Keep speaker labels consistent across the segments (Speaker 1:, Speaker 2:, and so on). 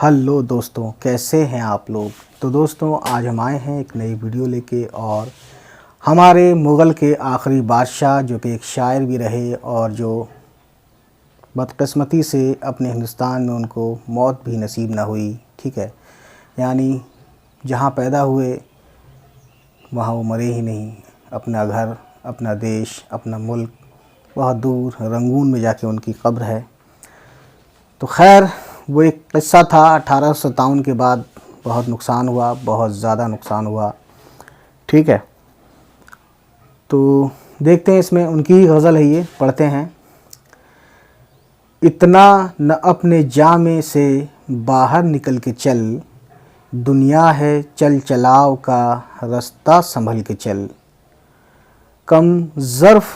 Speaker 1: Hello دوستوں، کیسے ہیں آپ لوگ؟ تو دوستوں، آج ہم آئے ہیں ایک نئی ویڈیو لے کے، اور ہمارے مغل کے آخری بادشاہ جو کہ ایک شاعر بھی رہے اور جو بدقسمتی سے اپنے ہندوستان میں ان کو موت بھی نصیب نہ ہوئی، ٹھیک ہے، یعنی جہاں پیدا ہوئے وہاں وہ مرے ہی نہیں، اپنا گھر، اپنا دیش، اپنا ملک بہت دور رنگون میں جا کے ان کی قبر ہے۔ تو خیر، وہ ایک قصہ تھا۔ 1857 کے بعد بہت نقصان ہوا، بہت زیادہ نقصان ہوا، ٹھیک ہے۔ تو دیکھتے ہیں، اس میں ان کی ہی غزل ہے، یہ پڑھتے ہیں۔ اتنا نہ اپنے جامے سے باہر نکل کے چل، دنیا ہے چل چلاؤ کا رستہ سنبھل کے چل۔ کم ظرف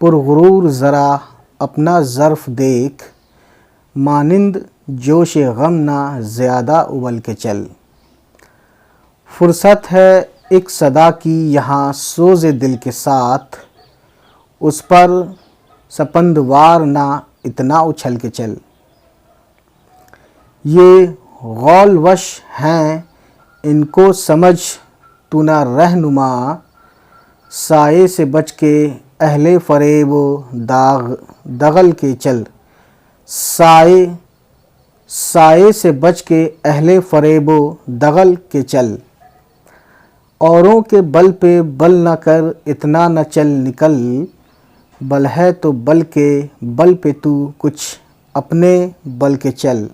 Speaker 1: پرغرور ذرا اپنا ظرف دیکھ، مانند جوش غم نہ زیادہ ابل کے چل۔ فرصت ہے ایک صدا کی یہاں سوز دل کے ساتھ، اس پر سپند وار نہ اتنا اچھل کے چل۔ یہ غول وش ہیں ان کو سمجھ تو نہ رہنما، سائے سے بچ کے اہل فریب و دغل کے چل۔ سائے سے بچ کے اہل فریب و دغل کے چل۔ اوروں کے بل پہ بل نہ کر اتنا نہ چل نکل، بل ہے تو بل کے بل پہ تو کچھ اپنے بل کے چل۔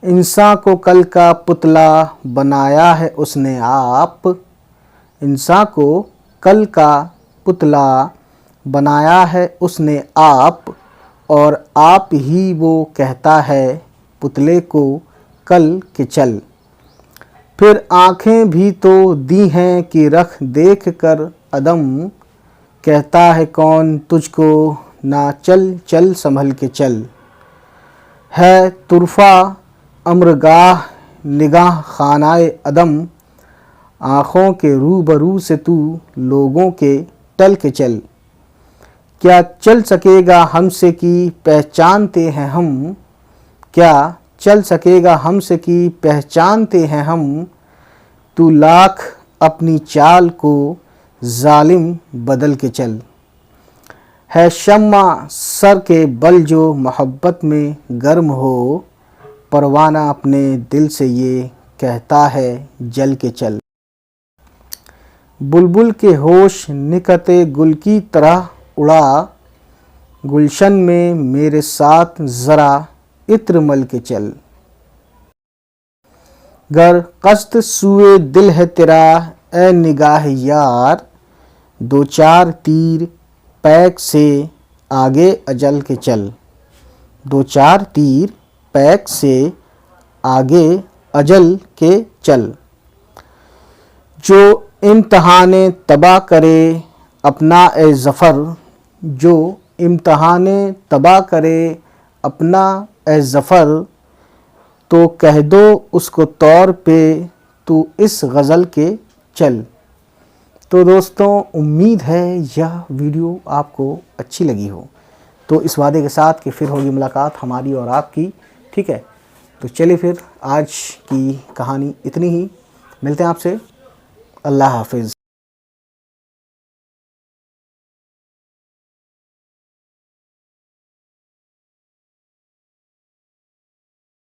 Speaker 1: انساں کو کل کا پتلا بنایا ہے اس نے آپ، انساں کو کل کا پتلا بنایا ہے اس نے آپ، اور آپ ہی وہ کہتا ہے پتلے کو کل کہ چل۔ پھر آنکھیں بھی تو دی ہیں کہ رکھ دیکھ کر عدم، کہتا ہے کون تجھ کو نہ چل چل سنبھل کے چل۔ ہے طرفہ امرگاہ نگاہ خانہ عدم، آنکھوں کے روبرو سے تو لوگوں کے ٹل کے چل۔ کیا چل سکے گا ہم سے کی پہچانتے ہیں ہم، کیا چل سکے گا ہم سے کی پہچانتے ہیں ہم، تو لاکھ اپنی چال کو ظالم بدل کے چل۔ ہے شمع سر کے بل جو محبت میں گرم ہو، پروانہ اپنے دل سے یہ کہتا ہے جل کے چل۔ بلبل کے ہوش نکہت گل کی طرح اڑا، گلشن میں میرے ساتھ ذرا عطر مل کے چل۔ گر قصد سوئے دل ہے تیرا اے نگاہ یار، دو چار تیر پیک سے آگے اجل کے چل۔ دو چار تیر پیک سے آگے اجل کے چل۔ جو امتحان طبع کرے اپنا اے ظفر، جو امتحان طبع کرے اپنا اے ظفر، تو کہہ دو اس کو طور پہ تو اس غزل کے چل۔ تو دوستوں، امید ہے یہ ویڈیو آپ کو اچھی لگی ہو، تو اس وعدے کے ساتھ کہ پھر ہوگی ملاقات ہماری اور آپ کی، ٹھیک ہے۔ تو چلیے پھر آج کی کہانی اتنی ہی، ملتے ہیں آپ سے، اللہ حافظ۔